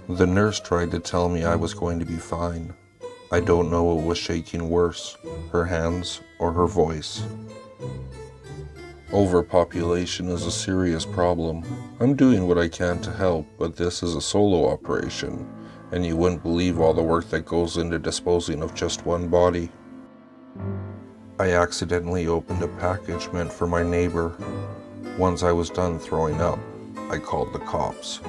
The nurse tried to tell me I was going to be fine. I don't know what was shaking worse, her hands or her voice. Overpopulation is a serious problem. I'm doing what I can to help, but this is a solo operation, and you wouldn't believe all the work that goes into disposing of just one body. I accidentally opened a package meant for my neighbor. Once I was done throwing up, I called the cops.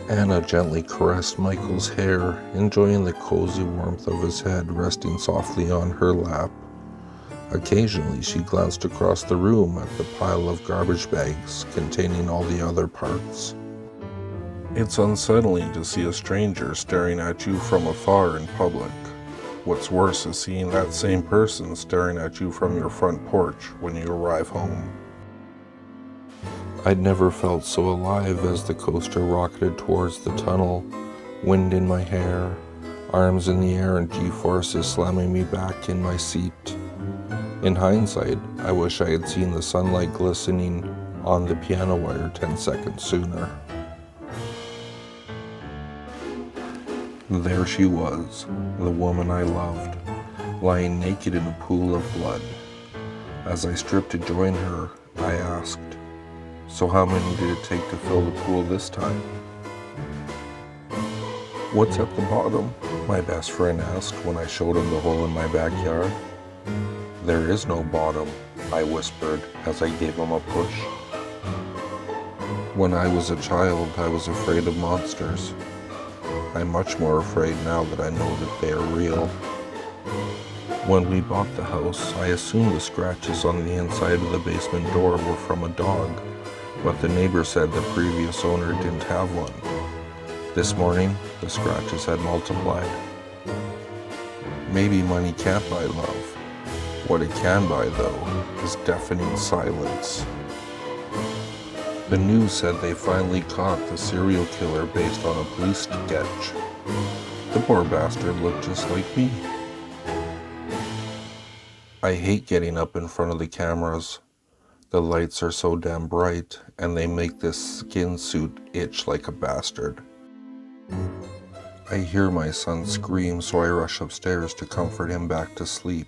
Anna gently caressed Michael's hair, enjoying the cozy warmth of his head resting softly on her lap. Occasionally, she glanced across the room at the pile of garbage bags containing all the other parts. It's unsettling to see a stranger staring at you from afar in public. What's worse is seeing that same person staring at you from your front porch when you arrive home. I'd never felt so alive as the coaster rocketed towards the tunnel, wind in my hair, arms in the air and G-forces slamming me back in my seat. In hindsight, I wish I had seen the sunlight glistening on the piano wire 10 seconds sooner. There she was, the woman I loved, lying naked in a pool of blood. As I stripped to join her, I asked, "So how many did it take to fill the pool this time?" "What's at the bottom?" my best friend asked when I showed him the hole in my backyard. "There is no bottom," I whispered as I gave him a push. When I was a child, I was afraid of monsters. I'm much more afraid now that I know that they are real. When we bought the house, I assumed the scratches on the inside of the basement door were from a dog, but the neighbor said the previous owner didn't have one. This morning, the scratches had multiplied. Maybe money can't buy love. What it can buy, though, is deafening silence. The news said they finally caught the serial killer based on a police sketch. The poor bastard looked just like me. I hate getting up in front of the cameras. The lights are so damn bright, and they make this skin suit itch like a bastard. I hear my son scream, so I rush upstairs to comfort him back to sleep.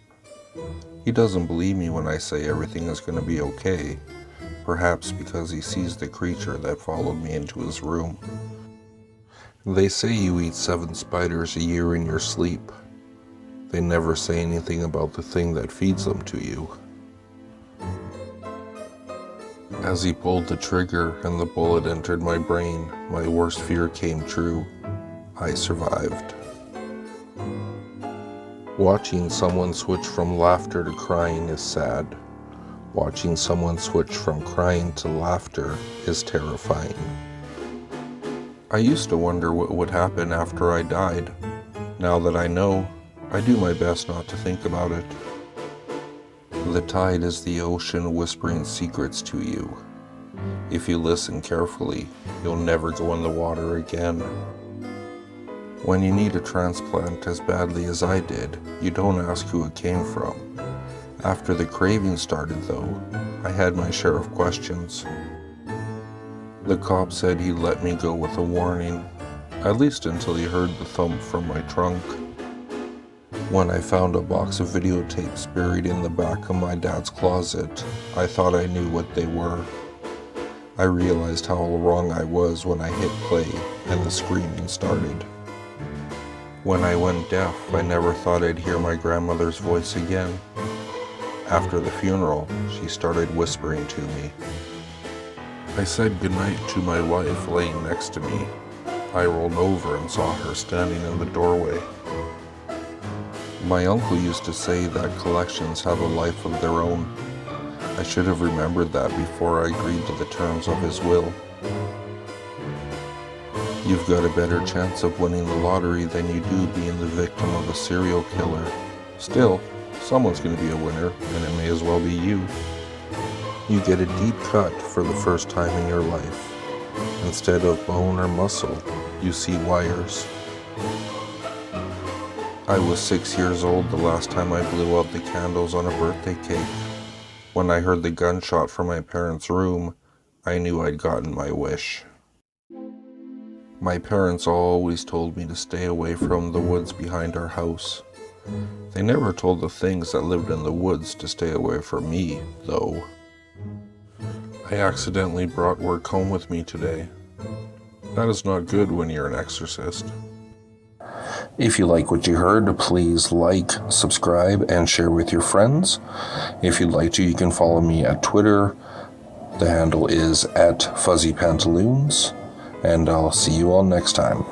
He doesn't believe me when I say everything is going to be okay, perhaps because he sees the creature that followed me into his room. They say you eat 7 spiders a year in your sleep. They never say anything about the thing that feeds them to you. As he pulled the trigger and the bullet entered my brain, my worst fear came true. I survived. Watching someone switch from laughter to crying is sad. Watching someone switch from crying to laughter is terrifying. I used to wonder what would happen after I died. Now that I know, I do my best not to think about it. The tide is the ocean whispering secrets to you. If you listen carefully, you'll never go in the water again. When you need a transplant as badly as I did, you don't ask who it came from. After the craving started, though, I had my share of questions. The cop said he'd let me go with a warning, at least until he heard the thump from my trunk. When I found a box of videotapes buried in the back of my dad's closet, I thought I knew what they were. I realized how wrong I was when I hit play and the screaming started. When I went deaf, I never thought I'd hear my grandmother's voice again. After the funeral, she started whispering to me. I said goodnight to my wife laying next to me. I rolled over and saw her standing in the doorway. My uncle used to say that collections have a life of their own. I should have remembered that before I agreed to the terms of his will. You've got a better chance of winning the lottery than you do being the victim of a serial killer. Still, someone's going to be a winner, and it may as well be you. You get a deep cut for the first time in your life. Instead of bone or muscle, you see wires. I was 6 years old the last time I blew out the candles on a birthday cake. When I heard the gunshot from my parents' room, I knew I'd gotten my wish. My parents always told me to stay away from the woods behind our house. They never told the things that lived in the woods to stay away from me, though. I accidentally brought work home with me today. That is not good when you're an exorcist. If you like what you heard, please like, subscribe, and share with your friends. If you'd like to, you can follow me at Twitter. The handle is @FuzzyPantaloons, and I'll see you all next time.